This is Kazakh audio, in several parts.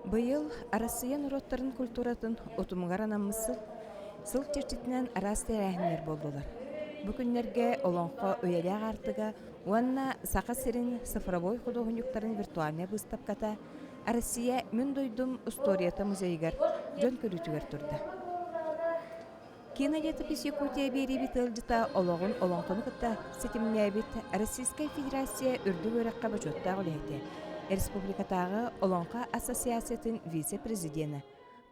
Быйыл Россиян уроттарын культуратын утумгар анаммысыл сыл чечитинен арасты рәхмер болдулар. Бу күннерге олонқо өйеләг артыга уанна сақа сирин цифровой художниктарын виртуальная выставката Россия мен дойдум историята музейгар жон көрүтүгөр турда. Кинолетопись Якутия беребит ылжыта ологун олонқону кытта сетимнебит Российская Федерация үрдүгөрөккө бачоттагы лехте. Республикатағы Олонқа ассоциациятын вице-президенті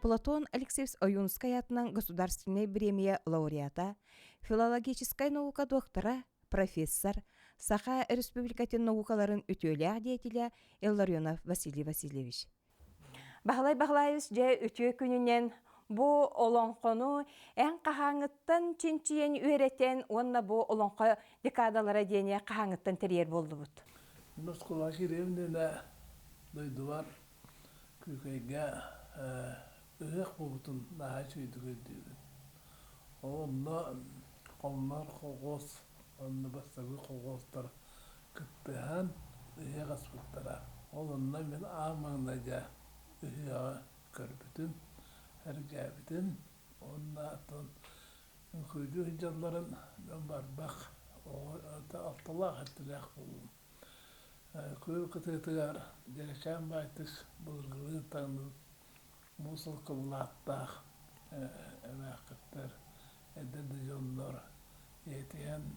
Платон Алексеевич Оюнская атынан государственная премия лауреата, филологическая наука доктора, профессор, Саха республикатын наукаларын үтөлі деятеля Илларионов Василий Васильевич. Бағалай-бағалайыз жа үтө күнінен бұ олонқону ән қағаңыттан чинчиен үйретен, онна бұ олонқа декадалара дене қағаңыттан терьер болды бұд. Москва хиремдена дойдуар күкейге өйек болутун наға чөйдігі дейді. Онна қомнар қоғыз, онна бастағы қоғыздар күттіған өйек аспыттара. Онна мен амаңна жа өйеға көрбітін, әргәбітін. Онна атын көйді жалларын барбақ, алтылақ әттіләқ болуын. Көй кытытыгар дерекшан байтыш бұлғылы таңды мұсыл қыллаттақ әмәқіттер әдді жонлар етеген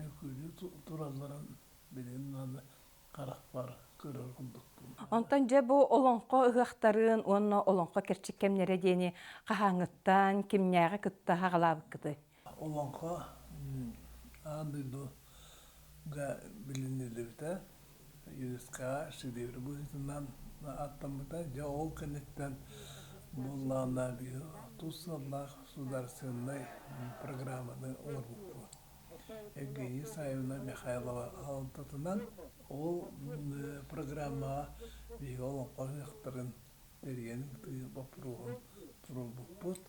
өкілі тураларын білін аны қарақ бар көрір құндықтың. Онтан же бұ олонқо ұғақтарын, оны олонқо керчік кемнері дені қағаңыттан, кемняғы күтті ғалабы күті? Олонқо андыйду білінелі біті. ЮНЕСКО шедевр бұйтынан аттамыда жауыл кәнеттен боллағына бейі тұсаллақ сударсенной программаны орбуқпы. Эгейі Саевна Михайлова алынтатынан ол программа бейі олың қойықтырын берген бапыруғын тұрылбуқпыт.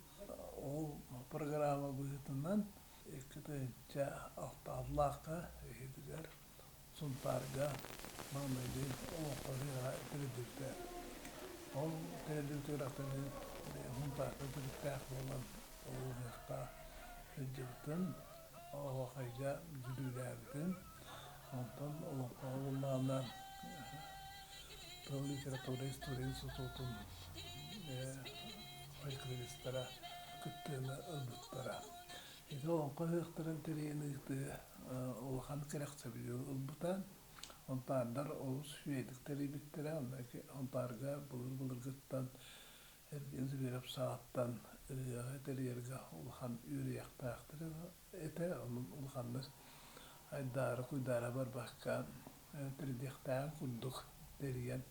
Ол программа бұйтынан екітінші алталлаққа едігер Сунтарга мамайды оңқорыға тірідікті. Ол тірідікті рақтаны Сунтарга тірідіктәк болан оңыққа үддіктін, оңқайға жүрілердің. Онтан оңқа олағына тыл литература история институтын фольклористара күттіні ылбыттара. Еді оңқа өқтірін тірейінігді олған керекті білі ұлбұтан, онтардар олыс шүйедіктері біттері, онтарға бұлыр-бұлырғыттан әргензі беріп сағаттан тәрерге олған үйрияқтақтыры әті, олғанны айдары құйдары бар баққан тәрдектән құндық дәрген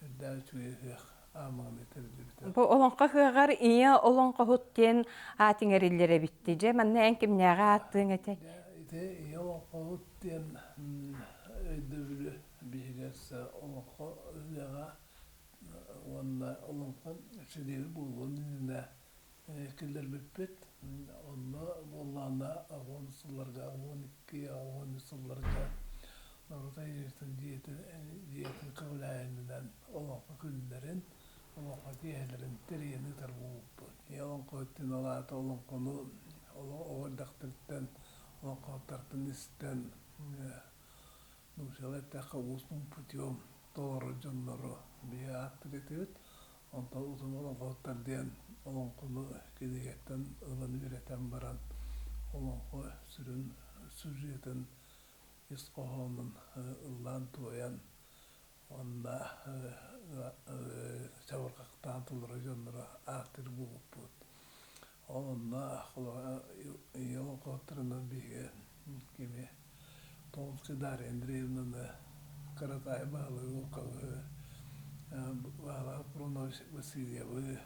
әрдәу чүйек амығын етірді бітер. Бұ олонқа қығар ия олонқа хуттен атыңариллері бітті же, мәнне ән кемняға аттың әті? Ия олонқа хуттен өйдөбілі бейгесі олонқа өйеға олонқа шедеві болғанына келдер біппет. Онна болғана ағуаны сылларға, 12-ағуаны сылларға Нұрыта ертің диетін қағылайынынан олонқа күнлерін олонқа кейлерін тәрені тарбуып. Олонқа өттен олаты олонқаны оғырдақтырттан олонқа оттартын істен нұшалы әттәқі ұсының путем тоғыры жонлары бейі аттыр етебет. Онта ұзын олонқа оттарден олонқаны кедегеттен ұланы беретен баран олонқа сүрін сюжетін Исқоғанын ұлан туян, онда чавырқақтан тұлыры жонлары ақтыр бұғып бұд. Онда елі қоттырынан бейге кеме Томский Дарья Андреевнаны Каратай бағылы ұқығы бағылы Прунович Васильевы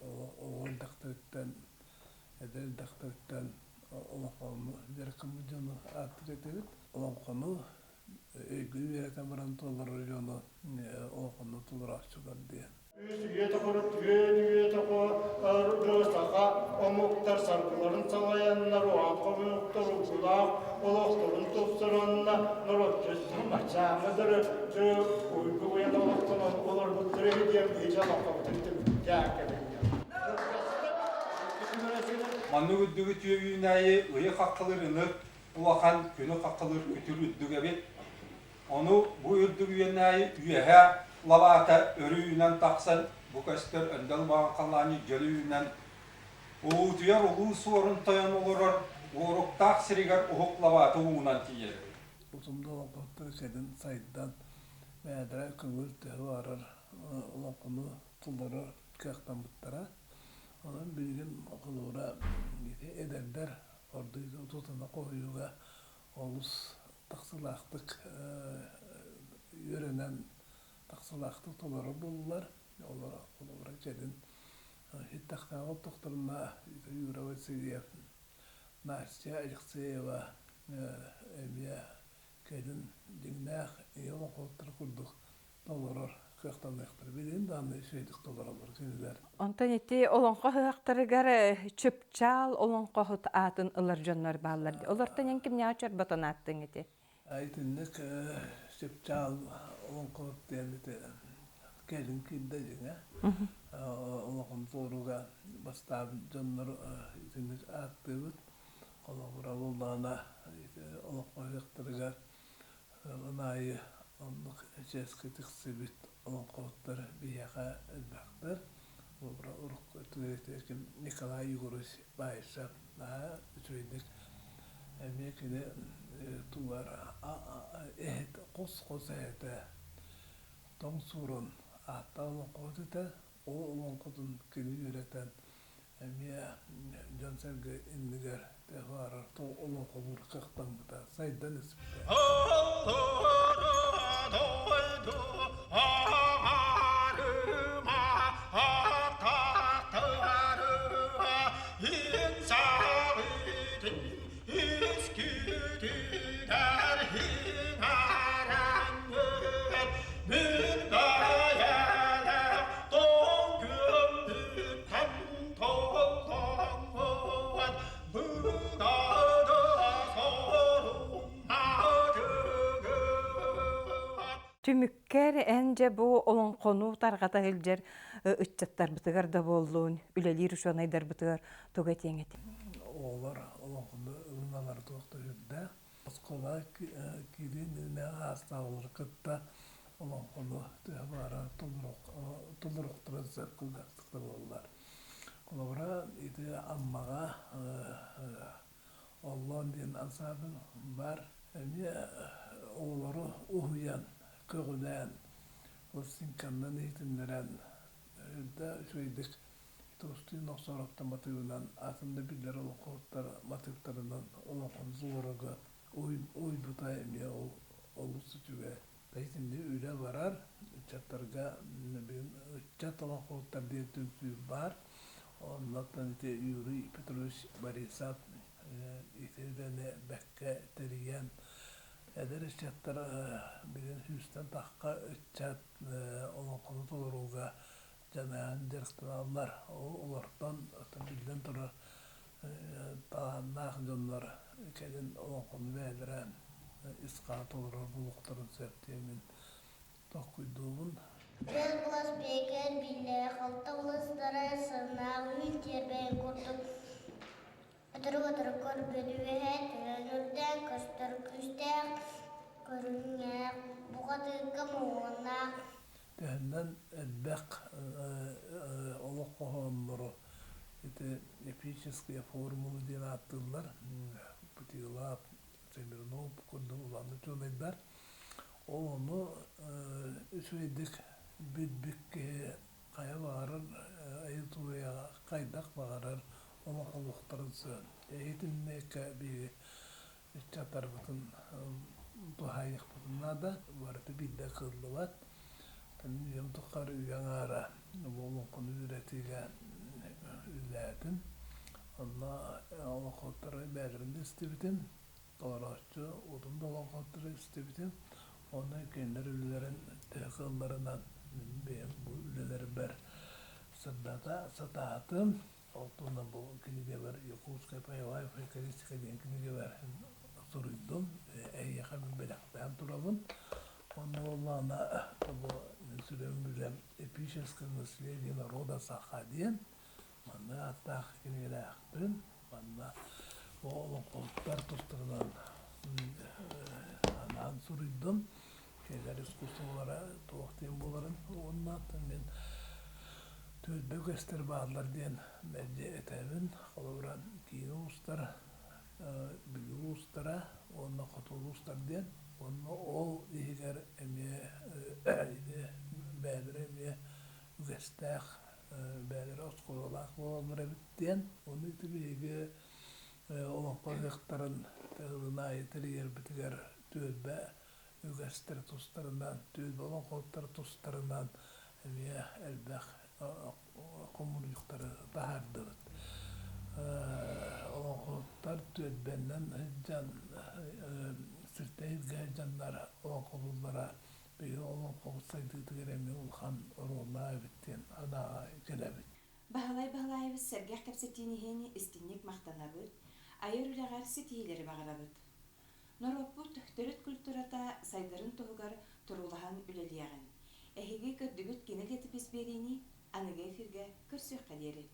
оғыл дақтырыттан, әділ дақтырыттан Олонқаны жеркімі жоны аттыр етебет. Олонқаны өйгі беретен баран толыры жоны олонқаны толыр ашчылар дейін. Үйсіге тұқырып түге жөстаға омуқтар сарқыларын салаянлар оғатқа бұйықтар ұқылақ олықтарын Uluslararası Norveç'in maçlarıdır. Uyku uyanıklığının olur bu türlü diye heyecan okuttum. Манны үддүгү түйөбүүнайы ыйы қаққылырыны, улақан күні қаққылыр күтір үддүгө бет. Оны бұ үддүгүнайы үйәһә лабата өрүүнен тақсан, бұ көстер өндел бағын қаланы жөлүүнен ұлутуяр ұлу суорын тойын олырыр, ұлырықтақ сірігер ұхық лабаты уынан тиер. Ұтымды олақпаттыр кәдін сайттан мәдірі көңіл тәуі арыр олақыны тұлдары көқтан бұттара. Onun bilgin okulura ederler, orada tutana koyuğa olus taksılaktık yörenen taksılaktık toları bulurlar. Olara kedin hiç taktağı doktoruna yürü ve seviye naşça acıksıya emiye kedin dinler yolu koltuğu kurduk dolar. Bilin de şeydik dolar olur kendiler. Ondan etti olonqa hıaqtarıgar çöpçal olonqa hıt atın ılır jönler bağlardı. Olardan yankim ne açar batan attın eti? Aytınlık çöpçal olonqa hıt diyemeti gelin kinde jine. Olonqın soruga bastab jönler aytınlık attı. Olonqa olana olonqa hıaqtarıgar onayı onluk çeski tıksibit olonqotlar biyaqa elbaqtar. Obra uruk tüyretekim Nikolay Yugoruş Bayşap daha ütüydik. Emekine tuvar qos ete tom surun ata olonqotita o olonqotun kini yüreten emiye Jonselge indiger tevarar to olonqobur qaqtan buta saydan isbita. Tümükker ence bu olonqonu targata hiljer ıççattar bıtıgar da bolluğun, ülelir uşanaydar bıtıgar togatyen eti. Olar olonqonu ılnalar toqta jüdde. Oskola kirin ne hasta olur kıtta olonqonu tevara toluruk tırızır kılgaktıkta bollar. Kolabra iti ammaga Allah'ın diyen asabı var. Oğları uhuyan köğülen, o sinkandan eğitimleren de şöydik. Tostu noksorokta matıyulan aslında biller olukotlar matıyuklarından olukon zoruga oy butayım ya olusu çünkü. Şimdi öyle varar, çatlarga çat olukotlar diye tümsü var. Onlardan ite Yuri Petrovich Borisov ite bekke teriyen eder çatlar bilen Houston takka çat onun konu toluruga janağın direktörler olardan bilden tora tağanaq jonlar kedin onun konu verdiren isqat olur bulukların septiyemin tokkuyduğun. Biz bulas beker bile halta uluslara sınavın terbiye kurduk. Oturup körbedüğe tönürden köstür küstek körünge bu kadar kamuğuna. Tehenden elbek oluq qoğanları epiçeskiye formulu diye attılar. Putilab, Semirinov, kurdum ulandı çoğunaydılar. Onu söyledik bilbik kaya bağırır, ayıtuya kaydak bağırır, onu koluqtarısı. Eğitimleke bir çatar bütün tuhayık bütünler da vardı bir de kıldı var. Tanıyorum tukar üyen ara, bunu konu üretilen ületin. Allah kotları belirinde istebitim. Doğruçu, odun dolan kotları istebitim. Ondan kendileri ülelerin tekıllarından benim bu üleleri ber sırada satahtım. Altında bu kinige ver Yakutska payvay frekalistika diyen kinige ver soruydum. сүрем билем эпическое наследие народа Сахалин. Манна аттах кенелахтын, манна олон колттар тустырынан анан сурыйдым. Şeyler iskusulara toğtayım boların. Ondan men tözbe göster bağlar diyen bence etevin. Kalıvran kiyini ustar, bilgi ustara, onunla katolu ustar diyen. Onunla ol ihiger emiye bәдір emiye göster, bәдір oskololak olanlara bit diyen. Onu itibiğe olan kozakların tığılına yeteri yer bitiger tözbe ügestер тустарынан, төз болон колттар тустарынан эмие элбэх коммунюктары тахардыбыт. Олон колттар төзбеннен жан сиртейдге жандар олон колуллара бейі олон колсайдыгдыгер эми улхан оролна биттен ада келебит. Бахалай сәргәх кәпсетинихени истинник мақтанабыт, айыр үләғар сетийлері бағарабыт. Нороппут төрөт культурата сайдарын тоһугар турулахан үлелиягын. Эһиги көрдүгүт кинелетипис берини аныга эфирге көрсөк кадери.